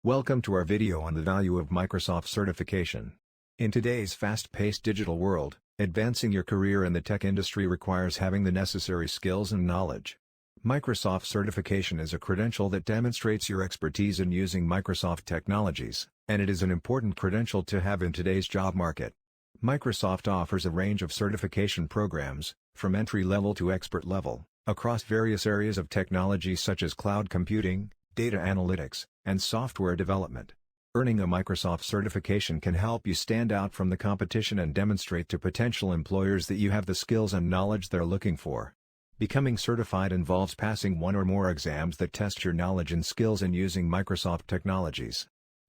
Welcome to our video on the value of Microsoft certification. In today's fast-paced digital world, advancing your career in the tech industry requires having the necessary skills and knowledge. Microsoft certification is a credential that demonstrates your expertise in using Microsoft technologies, and it is an important credential to have in today's job market. Microsoft offers a range of certification programs, from entry-level to expert level, across various areas of technology such as cloud computing, data analytics, and software development. Earning a Microsoft certification can help you stand out from the competition and demonstrate to potential employers that you have the skills and knowledge they're looking for. Becoming certified involves passing one or more exams that test your knowledge and skills in using Microsoft technologies.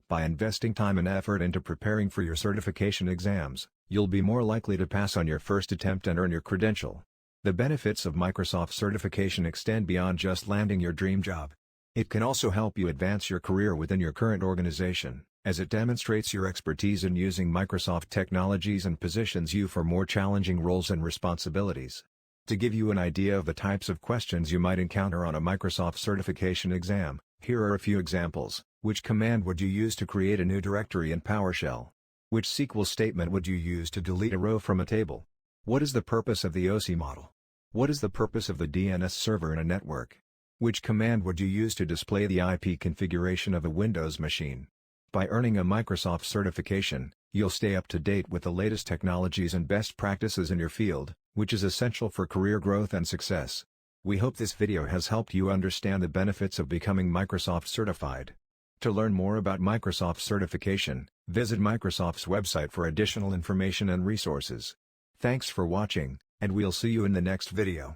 By investing time and effort into preparing for your certification exams, you'll be more likely to pass on your first attempt and earn your credential. The benefits of Microsoft certification extend beyond just landing your dream job. It can also help you advance your career within your current organization, as it demonstrates your expertise in using Microsoft technologies and positions you for more challenging roles and responsibilities. To give you an idea of the types of questions you might encounter on a Microsoft certification exam, here are a few examples. Which command would you use to create a new directory in PowerShell? Which SQL statement would you use to delete a row from a table? What is the purpose of the OC model? What is the purpose of the DNS server in a network? Which command would you use to display the IP configuration of a Windows machine? By earning a Microsoft certification, you'll stay up to date with the latest technologies and best practices in your field, which is essential for career growth and success. We hope this video has helped you understand the benefits of becoming Microsoft certified. To learn more about Microsoft certification, visit Microsoft's website for additional information and resources. Thanks for watching, and we'll see you in the next video.